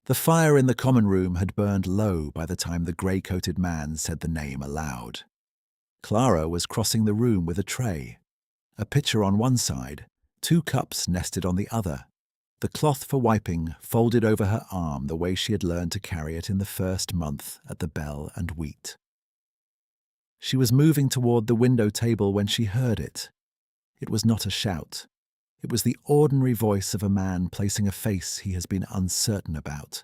The fire in the common room had burned low by the time the grey-coated man said the name aloud. Clara was crossing the room with a tray, a pitcher on one side, 2 cups nested on the other, the cloth for wiping folded over her arm the way she had learned to carry it in the first month at the Bell and Wheat. She was moving toward the window table when she heard it. It was not a shout. It was the ordinary voice of a man placing a face he has been uncertain about.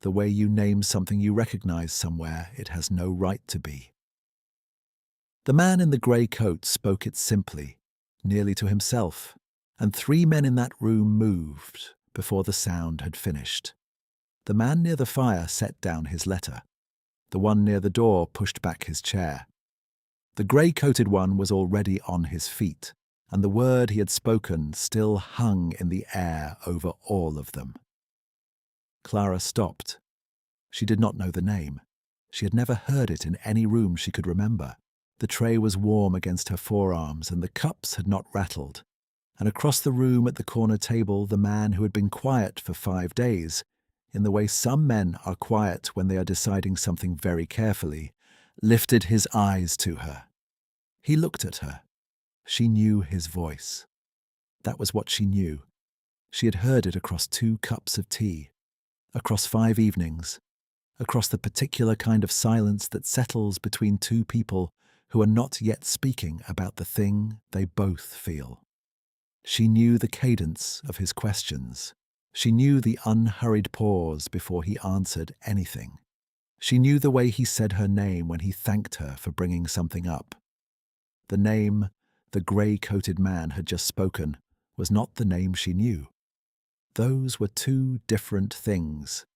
The way you name something you recognize somewhere it has no right to be. The man in the grey coat spoke it simply, nearly to himself, and 3 men in that room moved before the sound had finished. The man near the fire set down his letter. The one near the door pushed back his chair. The grey-coated one was already on his feet, and the word he had spoken still hung in the air over all of them. Clara stopped. She did not know the name. She had never heard it in any room she could remember. The tray was warm against her forearms, and the cups had not rattled. And across the room at the corner table, the man who had been quiet for 5 days, in the way some men are quiet when they are deciding something very carefully, lifted his eyes to her. He looked at her. She knew his voice. That was what she knew. She had heard it across 2 cups of tea, across 5 evenings, across the particular kind of silence that settles between 2 people who are not yet speaking about the thing they both feel. She knew the cadence of his questions. She knew the unhurried pause before he answered anything. She knew the way he said her name when he thanked her for bringing something up. The name the grey-coated man had just spoken was not the name she knew. Those were 2 different things,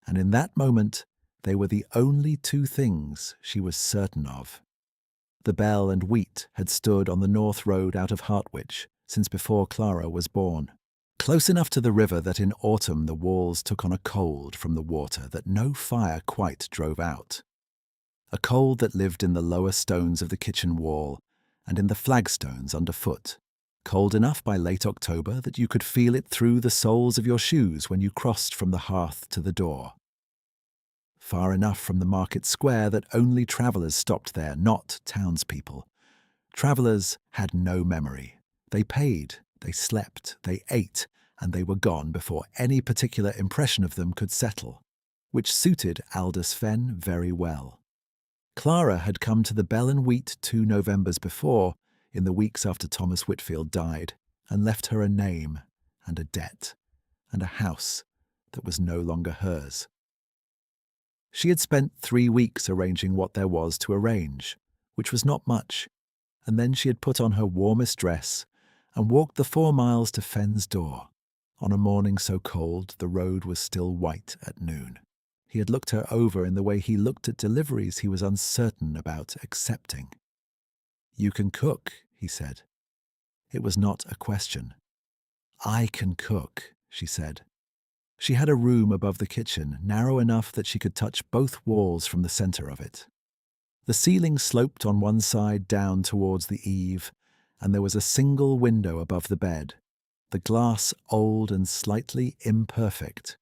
and in that moment they were the only 2 things she was certain of. The Bell and Wheat had stood on the North Road out of Hartwich since before Clara was born, close enough to the river that in autumn the walls took on a cold from the water that no fire quite drove out. A cold that lived in the lower stones of the kitchen wall and in the flagstones underfoot, cold enough by late October that you could feel it through the soles of your shoes when you crossed from the hearth to the door. Far enough from the market square that only travellers stopped there, not townspeople. Travellers had no memory. They paid, they slept, they ate, and they were gone before any particular impression of them could settle, which suited Aldous Fenn very well. Clara had come to the Bell and Wheat 2 Novembers before, in the weeks after Thomas Whitfield died, and left her a name and a debt and a house that was no longer hers. She had spent 3 weeks arranging what there was to arrange, which was not much, and then she had put on her warmest dress and walked the 4 miles to Fenn's door. On a morning so cold the road was still white at noon. He had looked her over in the way he looked at deliveries he was uncertain about accepting. "You can cook," he said. It was not a question. "I can cook," she said. She had a room above the kitchen, narrow enough that she could touch both walls from the centre of it. The ceiling sloped on one side down towards the eave, and there was a single window above the bed, the glass old and slightly imperfect,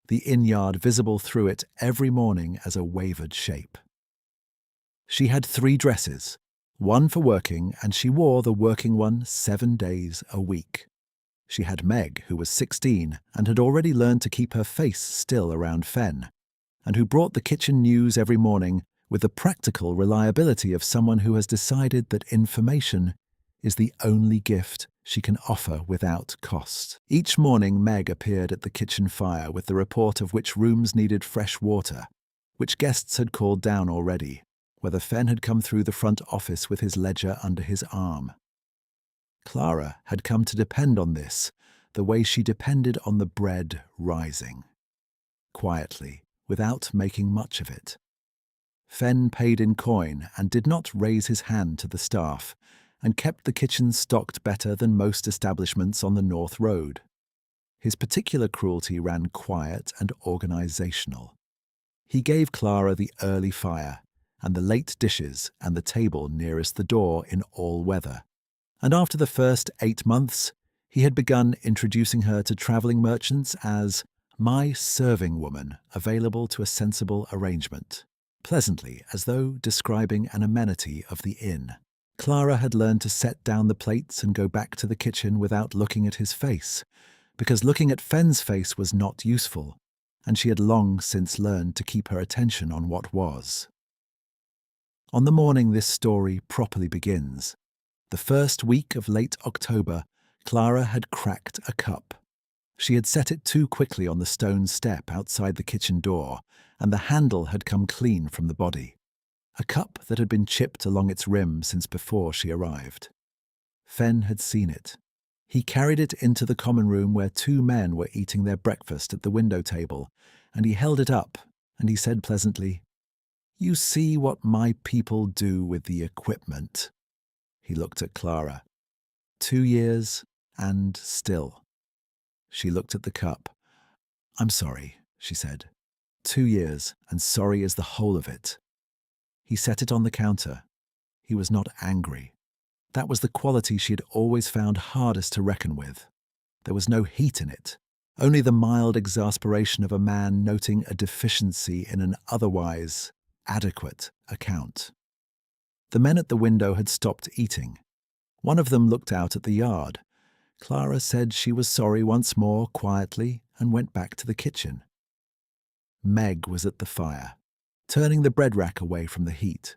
the inn-yard visible through it every morning as a wavered shape. She had 3 dresses, one for working, and she wore the working one 7 days a week. She had Meg, who was 16 and had already learned to keep her face still around Fenn, and who brought the kitchen news every morning with the practical reliability of someone who has decided that information is the only gift she can offer without cost. Each morning Meg appeared at the kitchen fire with the report of which rooms needed fresh water, which guests had called down already, whether Fenn had come through the front office with his ledger under his arm. Clara had come to depend on this the way she depended on the bread rising. Quietly, without making much of it. Fenn paid in coin and did not raise his hand to the staff, and kept the kitchen stocked better than most establishments on the North Road. His particular cruelty ran quiet and organisational. He gave Clara the early fire, and the late dishes and the table nearest the door in all weather. And after the first 8 months, he had begun introducing her to travelling merchants as "My serving woman, available to a sensible arrangement," pleasantly, as though describing an amenity of the inn. Clara had learned to set down the plates and go back to the kitchen without looking at his face, because looking at Fenn's face was not useful, and she had long since learned to keep her attention on what was. On the morning this story properly begins, the first week of late October, Clara had cracked a cup. She had set it too quickly on the stone step outside the kitchen door, and the handle had come clean from the body. A cup that had been chipped along its rim since before she arrived. Fenn had seen it. He carried it into the common room where two men were eating their breakfast at the window table, and he held it up, and he said pleasantly, "You see what my people do with the equipment." He looked at Clara. 2 years, and still. She looked at the cup. "I'm sorry," she said. 2 years, and sorry is the whole of it. He set it on the counter. He was not angry. That was the quality she had always found hardest to reckon with. There was no heat in it, only the mild exasperation of a man noting a deficiency in an otherwise adequate account. The men at the window had stopped eating. One of them looked out at the yard. Clara said she was sorry once more quietly and went back to the kitchen. Meg was at the fire, turning the bread rack away from the heat.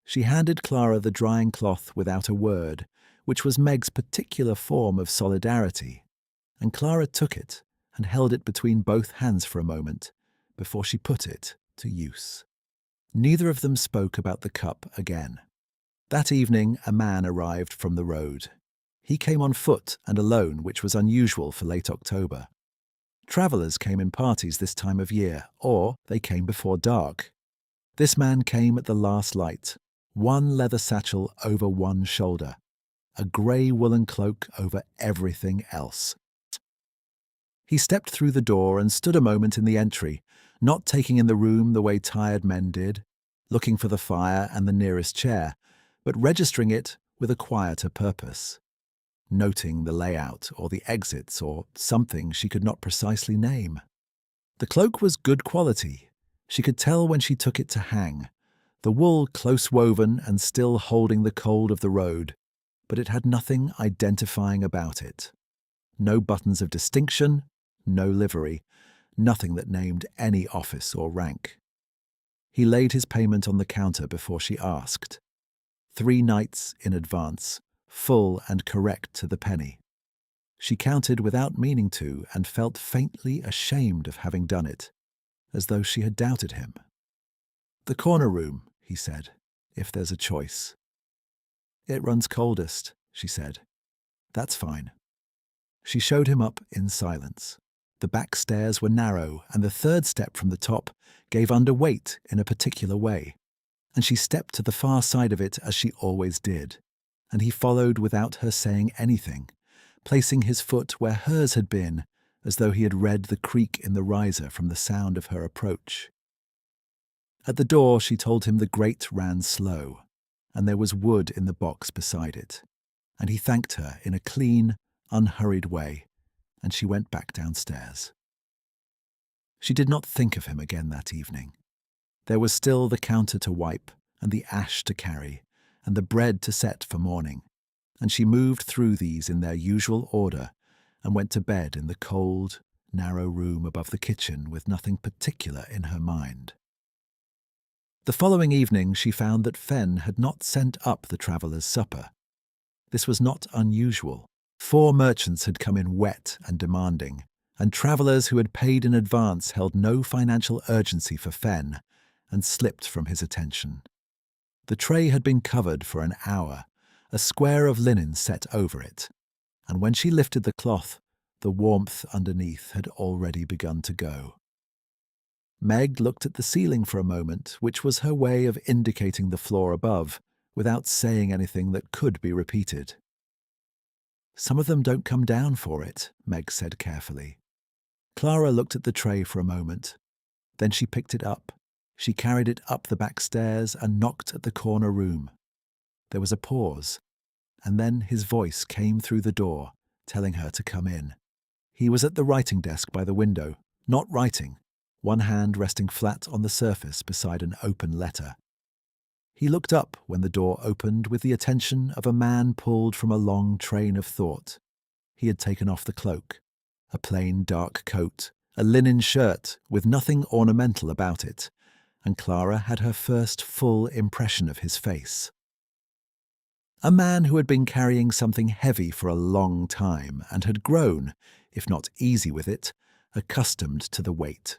She handed Clara the drying cloth without a word, which was Meg's particular form of solidarity, and Clara took it and held it between both hands for a moment before she put it to use. Neither of them spoke about the cup again. That evening a man arrived from the road. He came on foot and alone, which was unusual for late October. Travellers came in parties this time of year, or they came before dark. This man came at the last light, one leather satchel over one shoulder, a grey woolen cloak over everything else. He stepped through the door and stood a moment in the entry, not taking in the room the way tired men did, looking for the fire and the nearest chair, but registering it with a quieter purpose, noting the layout or the exits or something she could not precisely name. The cloak was good quality. She could tell when she took it to hang, the wool close woven and still holding the cold of the road, but it had nothing identifying about it. No buttons of distinction, no livery, nothing that named any office or rank. He laid his payment on the counter before she asked. 3 nights in advance, full and correct to the penny. She counted without meaning to and felt faintly ashamed of having done it, as though she had doubted him. "The corner room," he said, "if there's a choice." "It runs coldest," she said. "That's fine." She showed him up in silence. The back stairs were narrow, and the third step from the top gave under weight in a particular way, and she stepped to the far side of it as she always did, and he followed without her saying anything, placing his foot where hers had been, as though he had read the creak in the riser from the sound of her approach. At the door she told him the grate ran slow, and there was wood in the box beside it, and he thanked her in a clean, unhurried way, and she went back downstairs. She did not think of him again that evening. There was still the counter to wipe, and the ash to carry, and the bread to set for morning, and she moved through these in their usual order and went to bed in the cold, narrow room above the kitchen with nothing particular in her mind. The following evening she found that Fenn had not sent up the travellers' supper. This was not unusual. 4 merchants had come in wet and demanding, and travellers who had paid in advance held no financial urgency for Fenn and slipped from his attention. The tray had been covered for an hour, a square of linen set over it, and when she lifted the cloth, the warmth underneath had already begun to go. Meg looked at the ceiling for a moment, which was her way of indicating the floor above, without saying anything that could be repeated. "Some of them don't come down for it," Meg said carefully. Clara looked at the tray for a moment. Then she picked it up. She carried it up the back stairs and knocked at the corner room. There was a pause, and then his voice came through the door, telling her to come in. He was at the writing desk by the window, not writing, one hand resting flat on the surface beside an open letter. He looked up when the door opened with the attention of a man pulled from a long train of thought. He had taken off the cloak, a plain dark coat, a linen shirt with nothing ornamental about it, and Clara had her first full impression of his face. A man who had been carrying something heavy for a long time and had grown, if not easy with it, accustomed to the weight.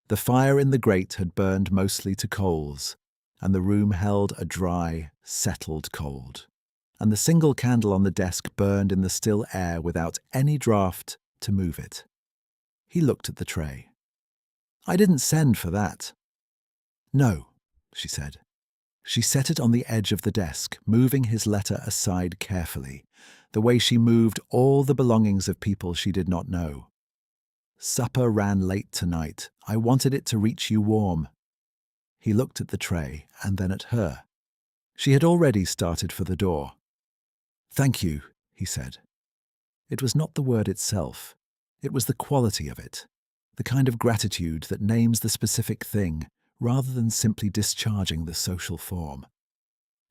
The fire in the grate had burned mostly to coals, and the room held a dry, settled cold, and the single candle on the desk burned in the still air without any draught to move it. He looked at the tray. "I didn't send for that." "No," she said. She set it on the edge of the desk, moving his letter aside carefully, the way she moved all the belongings of people she did not know. "Supper ran late tonight. I wanted it to reach you warm." He looked at the tray and then at her. She had already started for the door. "Thank you," he said. It was not the word itself. It was the quality of it, the kind of gratitude that names the specific thing rather than simply discharging the social form.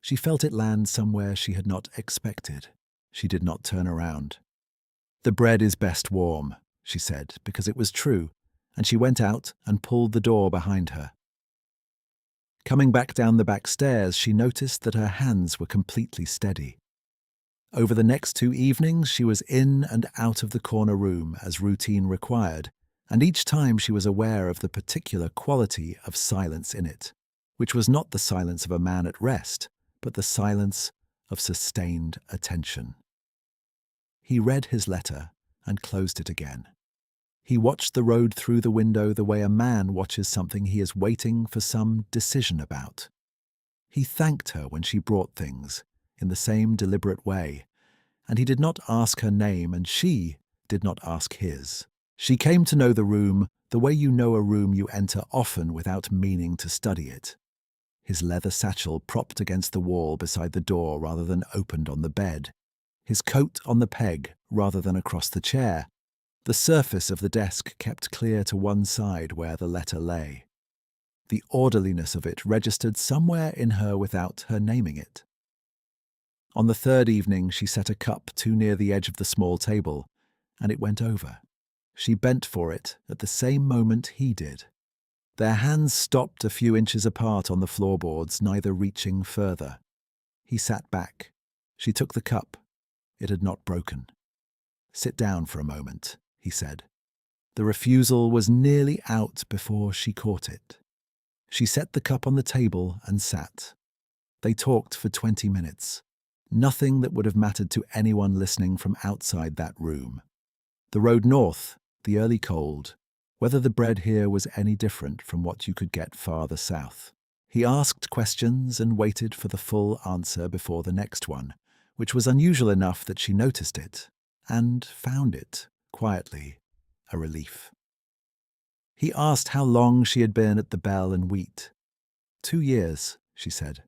She felt it land somewhere she had not expected. She did not turn around. "The bread is best warm," she said, because it was true, and she went out and pulled the door behind her. Coming back down the back stairs, she noticed that her hands were completely steady. Over the next 2 evenings, she was in and out of the corner room as routine required, and each time she was aware of the particular quality of silence in it, which was not the silence of a man at rest, but the silence of sustained attention. He read his letter and closed it again. He watched the road through the window the way a man watches something he is waiting for some decision about. He thanked her when she brought things, in the same deliberate way, and he did not ask her name and she did not ask his. She came to know the room the way you know a room you enter often without meaning to study it. His leather satchel propped against the wall beside the door rather than opened on the bed. His coat on the peg rather than across the chair. The surface of the desk kept clear to one side where the letter lay. The orderliness of it registered somewhere in her without her naming it. On the third evening, she set a cup too near the edge of the small table, and it went over. She bent for it at the same moment he did. Their hands stopped a few inches apart on the floorboards, neither reaching further. He sat back. She took the cup. It had not broken. "Sit down for a moment," he said. The refusal was nearly out before she caught it. She set the cup on the table and sat. They talked for 20 minutes. Nothing that would have mattered to anyone listening from outside that room. The road north, the early cold, whether the bread here was any different from what you could get farther south. He asked questions and waited for the full answer before the next one, which was unusual enough that she noticed it, and found it, quietly, a relief. He asked how long she had been at the Bell and Wheat. 2 years, she said.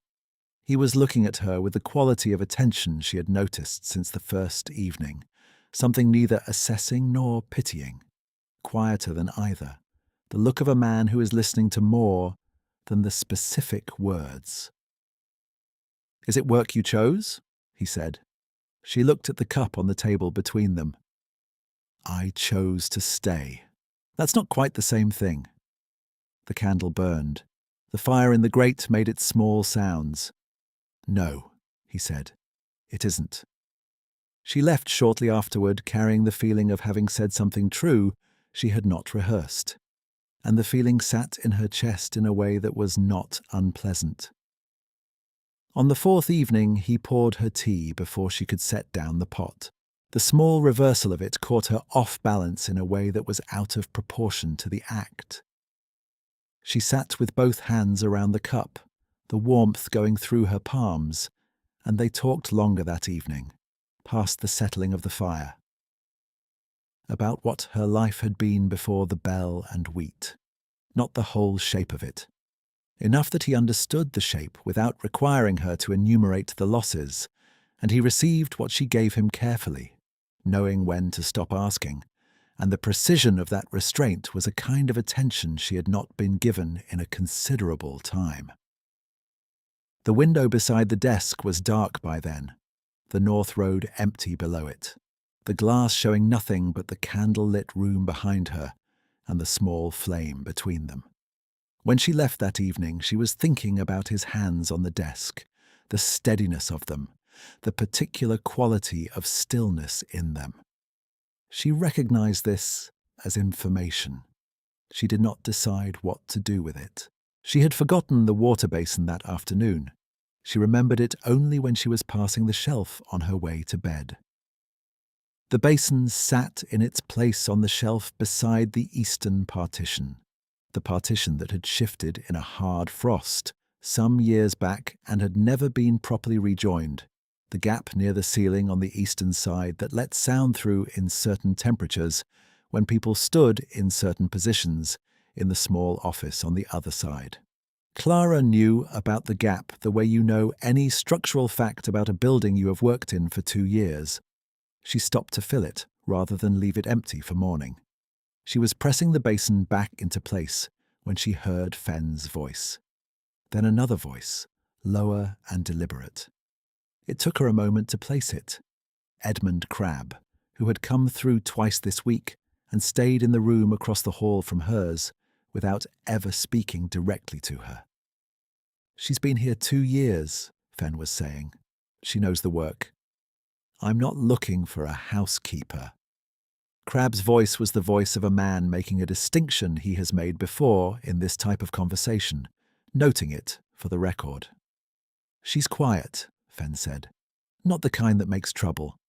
He was looking at her with the quality of attention she had noticed since the first evening, something neither assessing nor pitying, quieter than either, the look of a man who is listening to more than the specific words. "Is it work you chose?" he said. She looked at the cup on the table between them. "I chose to stay. That's not quite the same thing." The candle burned. The fire in the grate made its small sounds. "No," he said, "it isn't." She left shortly afterward, carrying the feeling of having said something true she had not rehearsed, and the feeling sat in her chest in a way that was not unpleasant. On the 4th evening, he poured her tea before she could set down the pot. The small reversal of it caught her off balance in a way that was out of proportion to the act. She sat with both hands around the cup, the warmth going through her palms, and they talked longer that evening, past the settling of the fire. About what her life had been before the Bell and Wheat, not the whole shape of it. Enough that he understood the shape without requiring her to enumerate the losses, and he received what she gave him carefully, knowing when to stop asking, and the precision of that restraint was a kind of attention she had not been given in a considerable time. The window beside the desk was dark by then, the north road empty below it, the glass showing nothing but the candle-lit room behind her and the small flame between them. When she left that evening, she was thinking about his hands on the desk, the steadiness of them, the particular quality of stillness in them. She recognized this as information. She did not decide what to do with it. She had forgotten the water basin that afternoon. She remembered it only when she was passing the shelf on her way to bed. The basin sat in its place on the shelf beside the eastern partition, the partition that had shifted in a hard frost some years back and had never been properly rejoined, the gap near the ceiling on the eastern side that let sound through in certain temperatures when people stood in certain positions in the small office on the other side. Clara knew about the gap the way you know any structural fact about a building you have worked in for 2 years. She stopped to fill it rather than leave it empty for morning. She was pressing the basin back into place when she heard Fenn's voice. Then another voice, lower and deliberate. It took her a moment to place it. Edmund Crabbe, who had come through twice this week and stayed in the room across the hall from hers without ever speaking directly to her. "She's been here 2 years, Fenn was saying. She knows the work. I'm not looking for a housekeeper." Crabbe's voice was the voice of a man making a distinction he has made before in this type of conversation, noting it for the record. "She's quiet," Fenn said. "Not the kind that makes trouble.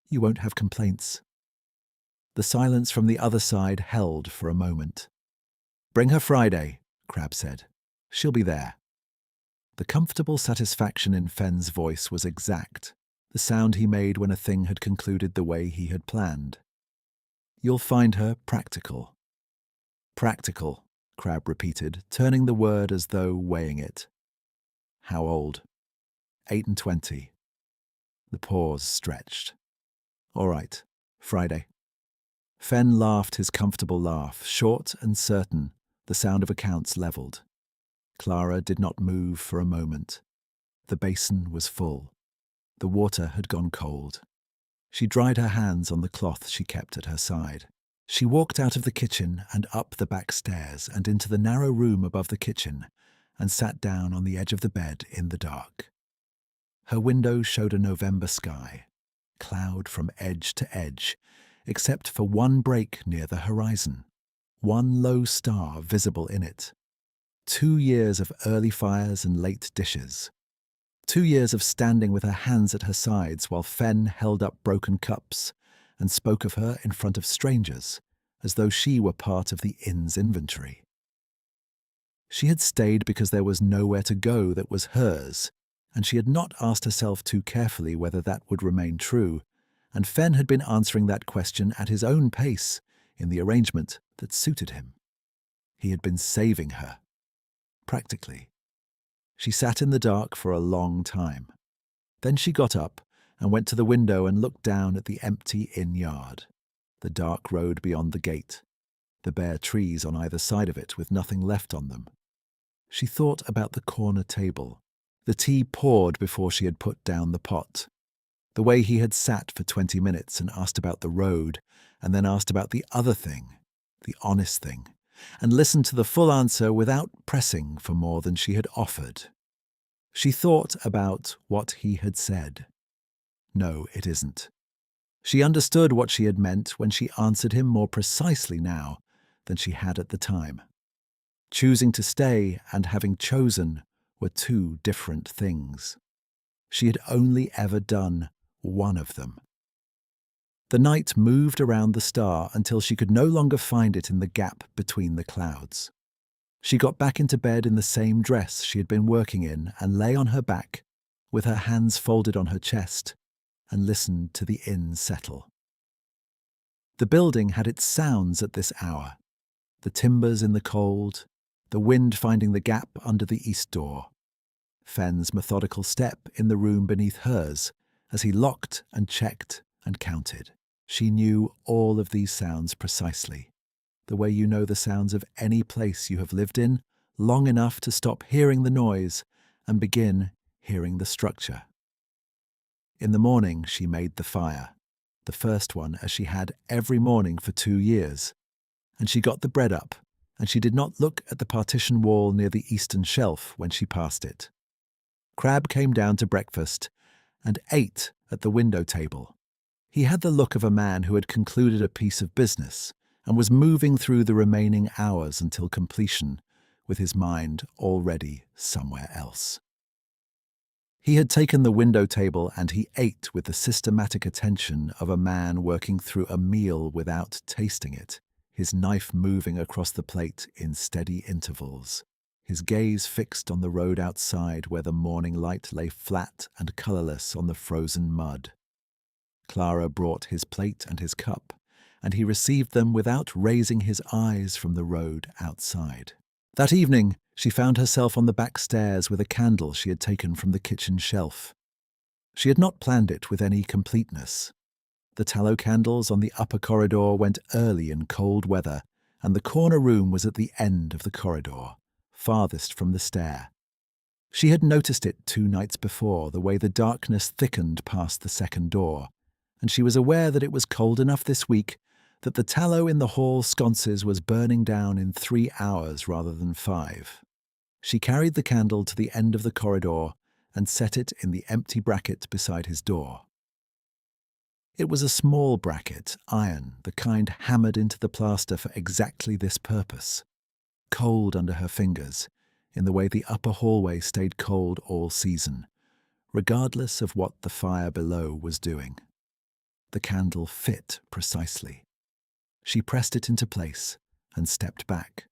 You won't have complaints." The silence from the other side held for a moment. "Bring her Friday," Crabbe said. "She'll be there." The comfortable satisfaction in Fenn's voice was exact, the sound he made when a thing had concluded the way he had planned. "You'll find her practical." "Practical," Crabbe repeated, turning the word as though weighing it. "How old?" 28. The pause stretched. "All right, Friday." Fenn laughed his comfortable laugh, short and certain, the sound of accounts levelled. Clara did not move for a moment. The basin was full. The water had gone cold. She dried her hands on the cloth she kept at her side. She walked out of the kitchen and up the back stairs and into the narrow room above the kitchen and sat down on the edge of the bed in the dark. Her window showed a November sky, cloud from edge to edge, except for one break near the horizon, one low star visible in it. 2 years of early fires and late dishes. 2 years of standing with her hands at her sides while Fenn held up broken cups and spoke of her in front of strangers, as though she were part of the inn's inventory. She had stayed because there was nowhere to go that was hers, and she had not asked herself too carefully whether that would remain true, and Fenn had been answering that question at his own pace in the arrangement that suited him. He had been saving her, practically. She sat in the dark for a long time. Then she got up and went to the window and looked down at the empty inn yard, the dark road beyond the gate, the bare trees on either side of it with nothing left on them. She thought about the corner table, the tea poured before she had put down the pot, the way he had sat for 20 minutes and asked about the road, and then asked about the other thing, the honest thing, and listened to the full answer without pressing for more than she had offered. She thought about what he had said. "No, it isn't." She understood what she had meant when she answered him more precisely now than she had at the time. Choosing to stay and having chosen were 2 different things. She had only ever done one of them. The night moved around the star until she could no longer find it in the gap between the clouds. She got back into bed in the same dress she had been working in and lay on her back, with her hands folded on her chest, and listened to the inn settle. The building had its sounds at this hour, the timbers in the cold, the wind finding the gap under the east door, Fenn's methodical step in the room beneath hers as he locked and checked and counted. She knew all of these sounds precisely, the way you know the sounds of any place you have lived in long enough to stop hearing the noise and begin hearing the structure. In the morning, she made the fire, the first one as she had every morning for 2 years, and she got the bread up, and she did not look at the partition wall near the eastern shelf when she passed it. Crab came down to breakfast and ate at the window table. He had the look of a man who had concluded a piece of business and was moving through the remaining hours until completion, with his mind already somewhere else. He had taken the window table and he ate with the systematic attention of a man working through a meal without tasting it, his knife moving across the plate in steady intervals, his gaze fixed on the road outside where the morning light lay flat and colourless on the frozen mud. Clara brought his plate and his cup, and he received them without raising his eyes from the road outside. That evening, she found herself on the back stairs with a candle she had taken from the kitchen shelf. She had not planned it with any completeness. The tallow candles on the upper corridor went early in cold weather, and the corner room was at the end of the corridor, farthest from the stair. She had noticed it 2 nights before, the way the darkness thickened past the second door, and she was aware that it was cold enough this week that the tallow in the hall sconces was burning down in 3 hours rather than 5. She carried the candle to the end of the corridor and set it in the empty bracket beside his door. It was a small bracket, iron, the kind hammered into the plaster for exactly this purpose, cold under her fingers, in the way the upper hallway stayed cold all season, regardless of what the fire below was doing. The candle fit precisely. She pressed it into place and stepped back.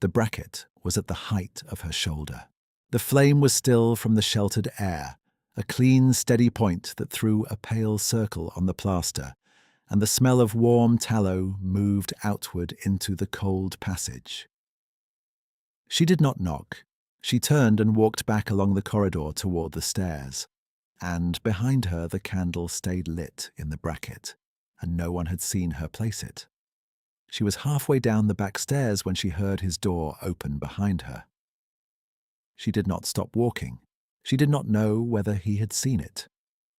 The bracket was at the height of her shoulder. The flame was still from the sheltered air, a clean, steady point that threw a pale circle on the plaster, and the smell of warm tallow moved outward into the cold passage. She did not knock. She turned and walked back along the corridor toward the stairs, and behind her the candle stayed lit in the bracket, and no one had seen her place it. She was halfway down the back stairs when she heard his door open behind her. She did not stop walking. She did not know whether he had seen it.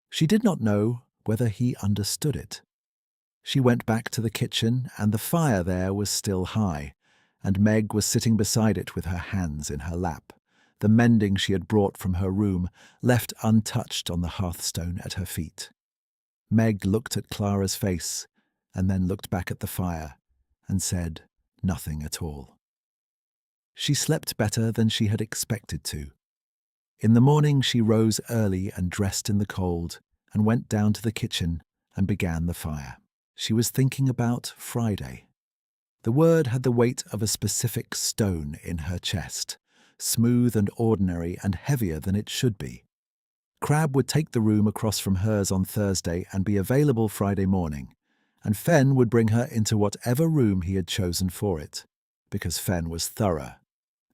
She did not know whether he understood it. She went back to the kitchen, and the fire there was still high, and Meg was sitting beside it with her hands in her lap, the mending she had brought from her room left untouched on the hearthstone at her feet. Meg looked at Clara's face, and then looked back at the fire, and said nothing at all. She slept better than she had expected to. In the morning she rose early and dressed in the cold, and went down to the kitchen and began the fire. She was thinking about Friday. The word had the weight of a specific stone in her chest, smooth and ordinary and heavier than it should be. Crab would take the room across from hers on Thursday and be available Friday morning, and Fen would bring her into whatever room he had chosen for it, because Fen was thorough,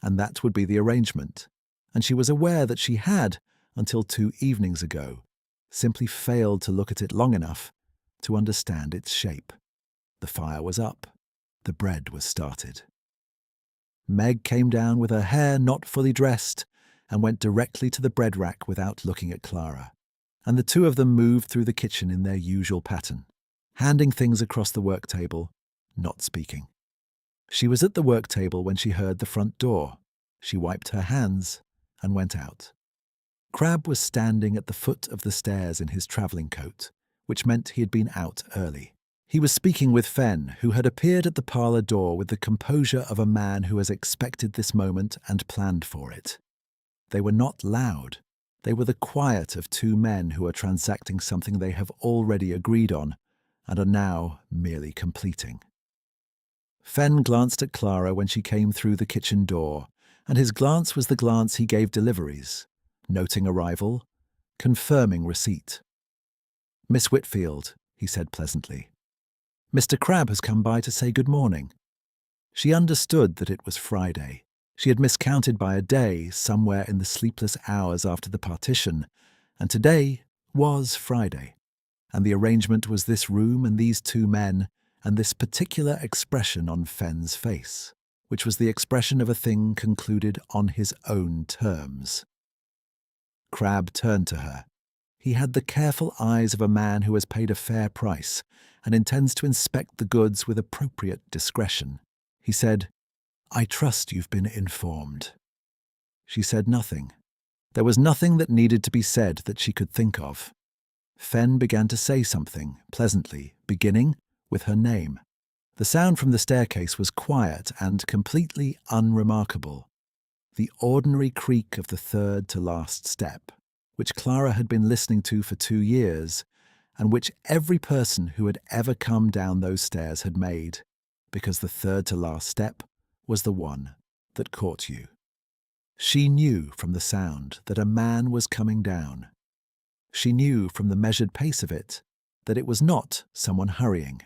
and that would be the arrangement, and she was aware that she had, until 2 evenings ago, simply failed to look at it long enough to understand its shape. The fire was up. The bread was started. Meg came down with her hair not fully dressed and went directly to the bread rack without looking at Clara, and the 2 of them moved through the kitchen in their usual pattern, handing things across the work table, not speaking. She was at the work table when she heard the front door. She wiped her hands and went out. Crab was standing at the foot of the stairs in his travelling coat, which meant he had been out early. He was speaking with Fen, who had appeared at the parlour door with the composure of a man who has expected this moment and planned for it. They were not loud. They were the quiet of 2 men who are transacting something they have already agreed on and are now merely completing. Fen glanced at Clara when she came through the kitchen door, and his glance was the glance he gave deliveries, noting arrival, confirming receipt. "Miss Whitfield," he said pleasantly. "Mr. Crab has come by to say good morning." She understood that it was Friday. She had miscounted by a day somewhere in the sleepless hours after the partition, and today was Friday. And the arrangement was this room and these two men, and this particular expression on Fenn's face, which was the expression of a thing concluded on his own terms. Crabbe turned to her. He had the careful eyes of a man who has paid a fair price and intends to inspect the goods with appropriate discretion. He said, "I trust you've been informed." She said nothing. There was nothing that needed to be said that she could think of. Fenn began to say something, pleasantly, beginning with her name. The sound from the staircase was quiet and completely unremarkable. The ordinary creak of the third to last step, which Clara had been listening to for 2 years, and which every person who had ever come down those stairs had made, because the third to last step was the one that caught you. She knew from the sound that a man was coming down. She knew from the measured pace of it that it was not someone hurrying.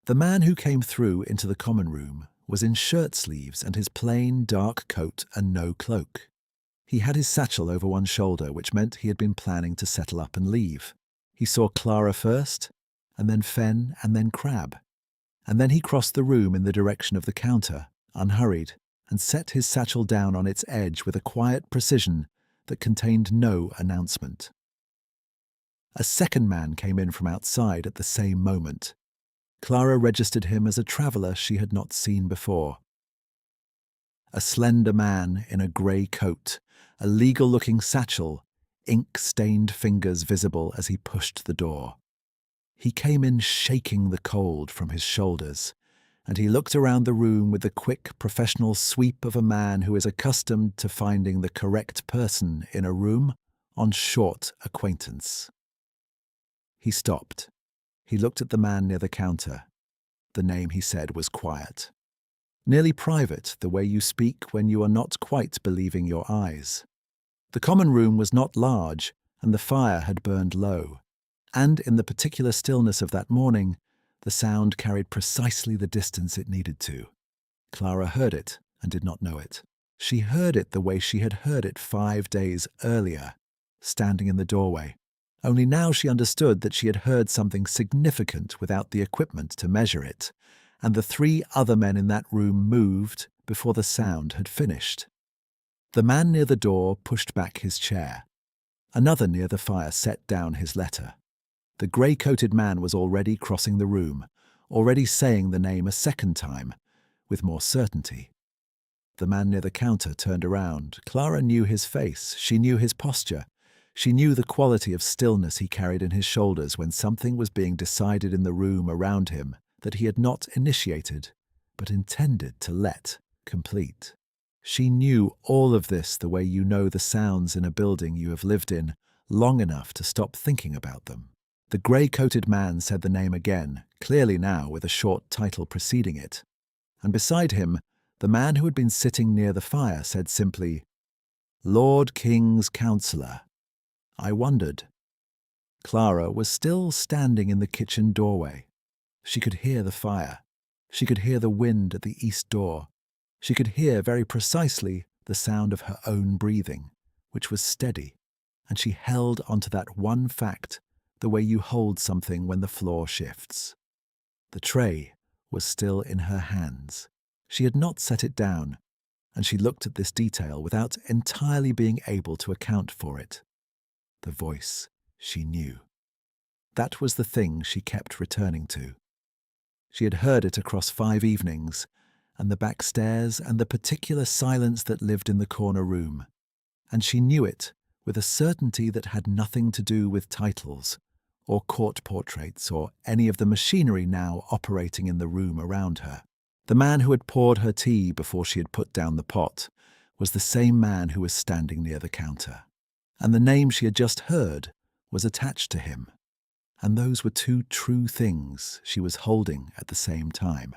The man who came through into the common room was in shirt sleeves and his plain dark coat and no cloak. He had his satchel over one shoulder, which meant he had been planning to settle up and leave. He saw Clara first, and then Fenn, and then Crabbe. And then he crossed the room in the direction of the counter, unhurried, and set his satchel down on its edge with a quiet precision that contained no announcement. A second man came in from outside at the same moment. Clara registered him as a traveller she had not seen before. A slender man in a grey coat, a legal-looking satchel, ink-stained fingers visible as he pushed the door. He came in shaking the cold from his shoulders, and he looked around the room with the quick, professional sweep of a man who is accustomed to finding the correct person in a room on short acquaintance. He stopped. He looked at the man near the counter. The name he said was quiet. Nearly private, the way you speak when you are not quite believing your eyes. The common room was not large, and the fire had burned low. And in the particular stillness of that morning, the sound carried precisely the distance it needed to. Clara heard it and did not know it. She heard it the way she had heard it 5 days earlier, standing in the doorway. Only now she understood that she had heard something significant without the equipment to measure it, and the 3 other men in that room moved before the sound had finished. The man near the door pushed back his chair. Another near the fire set down his letter. The grey-coated man was already crossing the room, already saying the name a second time, with more certainty. The man near the counter turned around. Clara knew his face. She knew his posture. She knew the quality of stillness he carried in his shoulders when something was being decided in the room around him that he had not initiated, but intended to let complete. She knew all of this the way you know the sounds in a building you have lived in long enough to stop thinking about them. The grey-coated man said the name again, clearly now with a short title preceding it. And beside him, the man who had been sitting near the fire said simply, "Lord King's Counsellor." I wondered. Clara was still standing in the kitchen doorway. She could hear the fire. She could hear the wind at the east door. She could hear very precisely the sound of her own breathing, which was steady, and she held onto that one fact the way you hold something when the floor shifts. The tray was still in her hands. She had not set it down, and she looked at this detail without entirely being able to account for it. The voice she knew. That was the thing she kept returning to. She had heard it across 5 evenings, and the back stairs and the particular silence that lived in the corner room, and she knew it with a certainty that had nothing to do with titles, or court portraits, or any of the machinery now operating in the room around her. The man who had poured her tea before she had put down the pot was the same man who was standing near the counter, and the name she had just heard was attached to him, and those were 2 true things she was holding at the same time.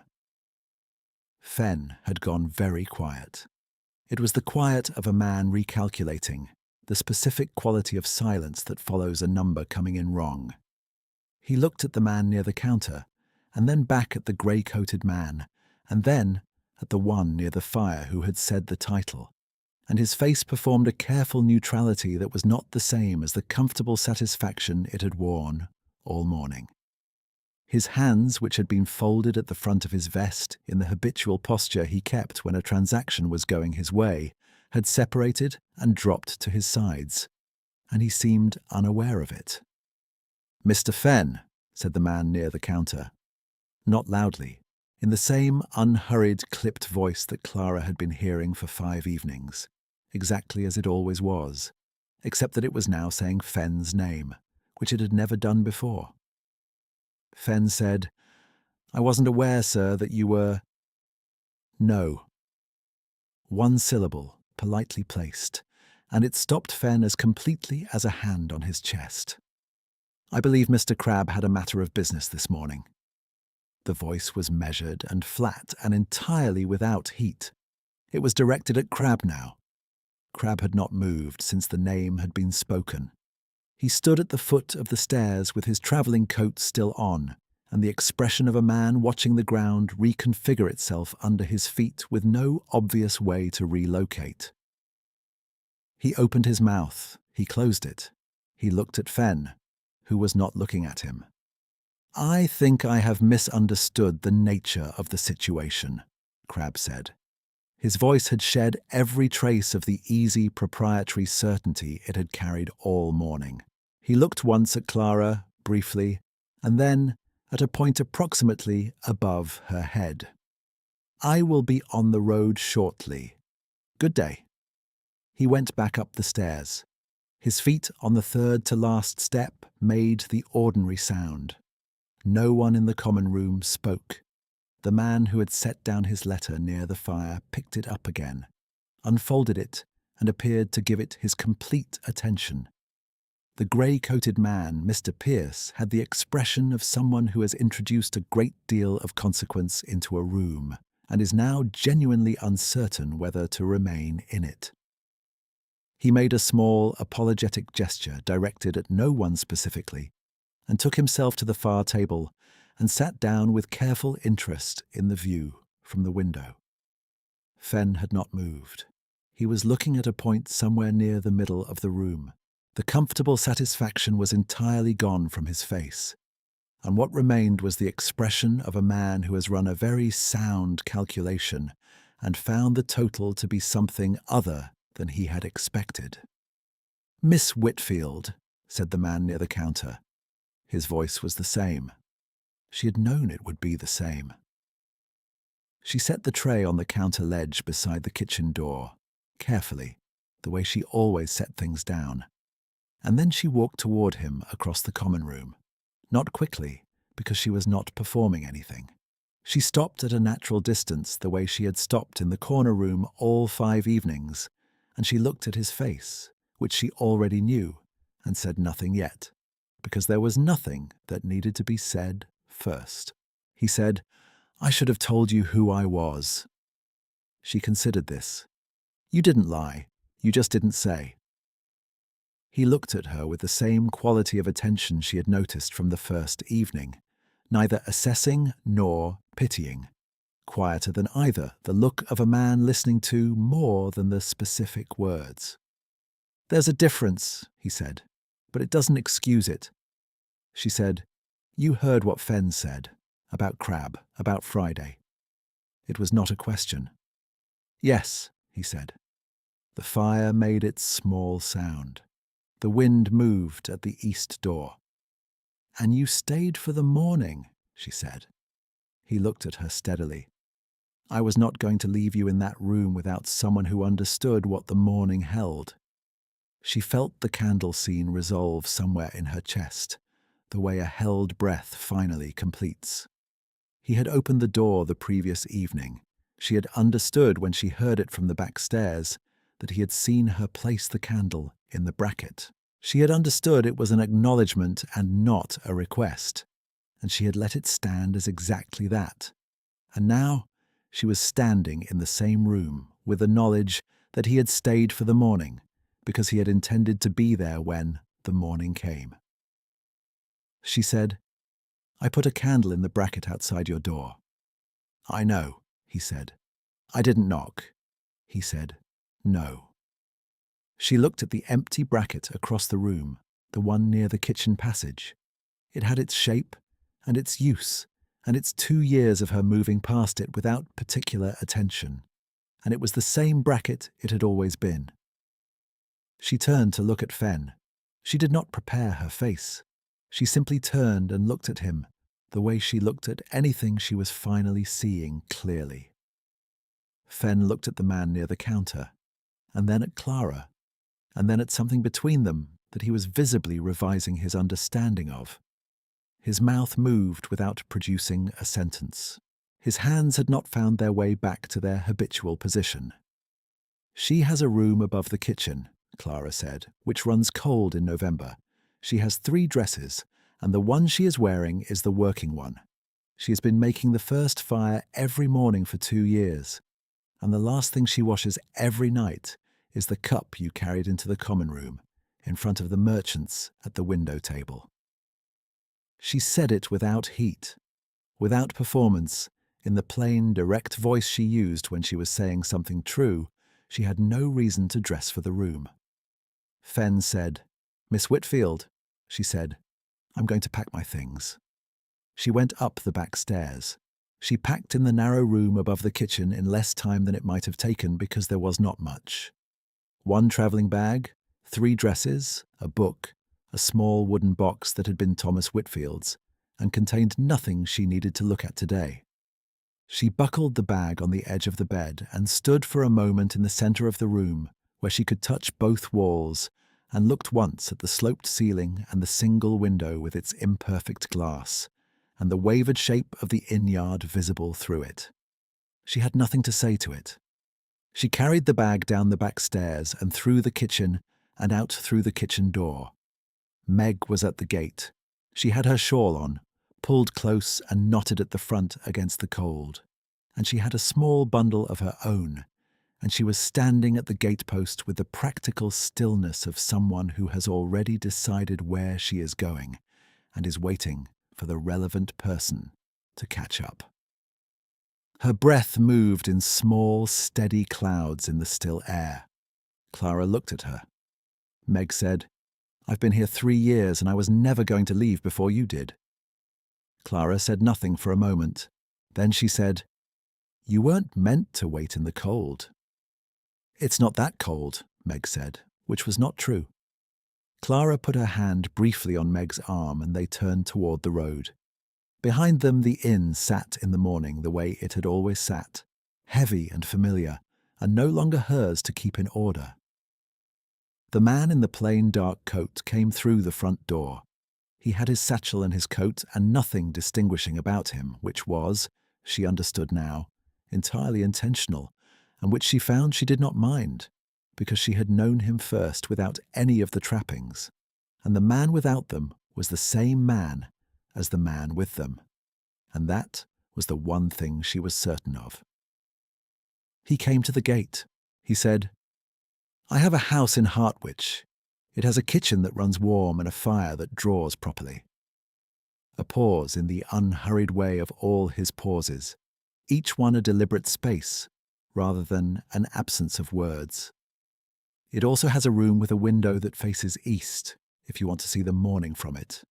Fenn had gone very quiet. It was the quiet of a man recalculating, the specific quality of silence that follows a number coming in wrong. He looked at the man near the counter, and then back at the grey-coated man, and then at the one near the fire who had said the title, and his face performed a careful neutrality that was not the same as the comfortable satisfaction it had worn all morning. His hands, which had been folded at the front of his vest in the habitual posture he kept when a transaction was going his way, had separated and dropped to his sides, and he seemed unaware of it. "Mr. Fenn," said the man near the counter. Not loudly, in the same unhurried, clipped voice that Clara had been hearing for 5 evenings, exactly as it always was, except that it was now saying Fenn's name, which it had never done before. Fenn said, "I wasn't aware, sir, that you were—" "No." One syllable, politely placed, and it stopped Fenn as completely as a hand on his chest. "I believe Mr. Crabbe had a matter of business this morning." The voice was measured and flat and entirely without heat. It was directed at Crabbe now. Crabbe had not moved since the name had been spoken. He stood at the foot of the stairs with his travelling coat still on, and the expression of a man watching the ground reconfigure itself under his feet with no obvious way to relocate. He opened his mouth. He closed it. He looked at Fenn, who was not looking at him. "I think I have misunderstood the nature of the situation," Crabbe said. His voice had shed every trace of the easy proprietary certainty it had carried all morning. He looked once at Clara, briefly, and then at a point approximately above her head. "I will be on the road shortly. Good day." He went back up the stairs. His feet on the third-to-last step made the ordinary sound. No one in the common room spoke. The man who had set down his letter near the fire picked it up again, unfolded it, and appeared to give it his complete attention. The grey-coated man, Mr. Pierce, had the expression of someone who has introduced a great deal of consequence into a room and is now genuinely uncertain whether to remain in it. He made a small, apologetic gesture directed at no one specifically, and took himself to the far table and sat down with careful interest in the view from the window. Fenn had not moved. He was looking at a point somewhere near the middle of the room. The comfortable satisfaction was entirely gone from his face, and what remained was the expression of a man who has run a very sound calculation and found the total to be something other than he had expected. "Miss Whitfield," said the man near the counter. His voice was the same. She had known it would be the same. She set the tray on the counter ledge beside the kitchen door, carefully, the way she always set things down, and then she walked toward him across the common room, not quickly, because she was not performing anything. She stopped at a natural distance the way she had stopped in the corner room all 5 evenings, and she looked at his face, which she already knew, and said nothing yet, because there was nothing that needed to be said first. He said, "I should have told you who I was." She considered this. "You didn't lie. You just didn't say." He looked at her with the same quality of attention she had noticed from the first evening, neither assessing nor pitying, quieter than either, the look of a man listening to more than the specific words. "There's a difference," he said, "but it doesn't excuse it." She said, "You heard what Fenn said, about Crabbe, about Friday." It was not a question. "Yes," he said. The fire made its small sound. The wind moved at the east door. "And you stayed for the morning," she said. He looked at her steadily. "I was not going to leave you in that room without someone who understood what the morning held." She felt the candle scene resolve somewhere in her chest, the way a held breath finally completes. He had opened the door the previous evening. She had understood when she heard it from the back stairs that he had seen her place the candle in the bracket. She had understood it was an acknowledgement and not a request, and she had let it stand as exactly that. And now she was standing in the same room with the knowledge that he had stayed for the morning because he had intended to be there when the morning came. She said, "I put a candle in the bracket outside your door." "I know," he said. "I didn't knock." He said, "No." She looked at the empty bracket across the room, the one near the kitchen passage. It had its shape and its use, and its 2 years of her moving past it without particular attention, and it was the same bracket it had always been. She turned to look at Fen. She did not prepare her face. She simply turned and looked at him, the way she looked at anything she was finally seeing clearly. Fen looked at the man near the counter, and then at Clara, and then at something between them that he was visibly revising his understanding of. His mouth moved without producing a sentence. His hands had not found their way back to their habitual position. "She has a room above the kitchen," Clara said, "which runs cold in November. She has 3 dresses, and the one she is wearing is the working one. She has been making the first fire every morning for 2 years, and the last thing she washes every night is the cup you carried into the common room, in front of the merchants at the window table." She said it without heat, without performance, in the plain, direct voice she used when she was saying something true. She had no reason to dress for the room. Fen said, "Miss Whitfield," she said, "I'm going to pack my things." She went up the back stairs. She packed in the narrow room above the kitchen in less time than it might have taken because there was not much. 1 travelling bag, 3 dresses, a book, a small wooden box that had been Thomas Whitfield's, and contained nothing she needed to look at today. She buckled the bag on the edge of the bed and stood for a moment in the centre of the room, where she could touch both walls, and looked once at the sloped ceiling and the single window with its imperfect glass, and the wavered shape of the inn-yard visible through it. She had nothing to say to it. She carried the bag down the back stairs and through the kitchen and out through the kitchen door. Meg was at the gate. She had her shawl on, pulled close and knotted at the front against the cold, and she had a small bundle of her own, and she was standing at the gatepost with the practical stillness of someone who has already decided where she is going and is waiting for the relevant person to catch up. Her breath moved in small, steady clouds in the still air. Clara looked at her. Meg said, "I've been here 3 years and I was never going to leave before you did." Clara said nothing for a moment. Then she said, "You weren't meant to wait in the cold." "It's not that cold," Meg said, which was not true. Clara put her hand briefly on Meg's arm and they turned toward the road. Behind them the inn sat in the morning the way it had always sat, heavy and familiar, and no longer hers to keep in order. The man in the plain dark coat came through the front door. He had his satchel and his coat and nothing distinguishing about him, which was, she understood now, entirely intentional, and which she found she did not mind, because she had known him first without any of the trappings, and the man without them was the same man as the man with them, and that was the one thing she was certain of. He came to the gate. He said, "I have a house in Hartwich. It has a kitchen that runs warm and a fire that draws properly." A pause in the unhurried way of all his pauses, each one a deliberate space, rather than an absence of words. "It also has a room with a window that faces east, if you want to see the morning from it."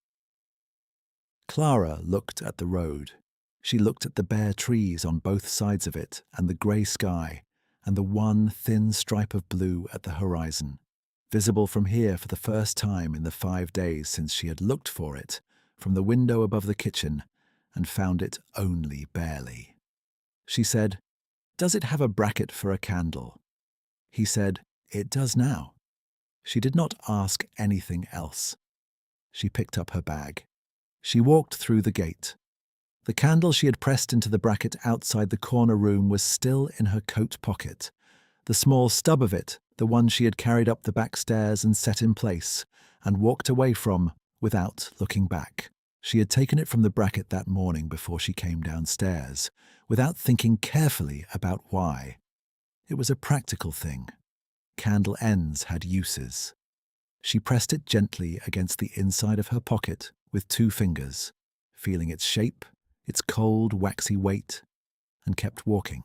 Clara looked at the road. She looked at the bare trees on both sides of it and the grey sky and the one thin stripe of blue at the horizon, visible from here for the first time in the 5 days since she had looked for it from the window above the kitchen and found it only barely. She said, "Does it have a bracket for a candle?" He said, "It does now." She did not ask anything else. She picked up her bag. She walked through the gate. The candle she had pressed into the bracket outside the corner room was still in her coat pocket. The small stub of it, the one she had carried up the back stairs and set in place, and walked away from without looking back. She had taken it from the bracket that morning before she came downstairs, without thinking carefully about why. It was a practical thing. Candle ends had uses. She pressed it gently against the inside of her pocket with 2 fingers, feeling its shape, its cold, waxy weight, and kept walking.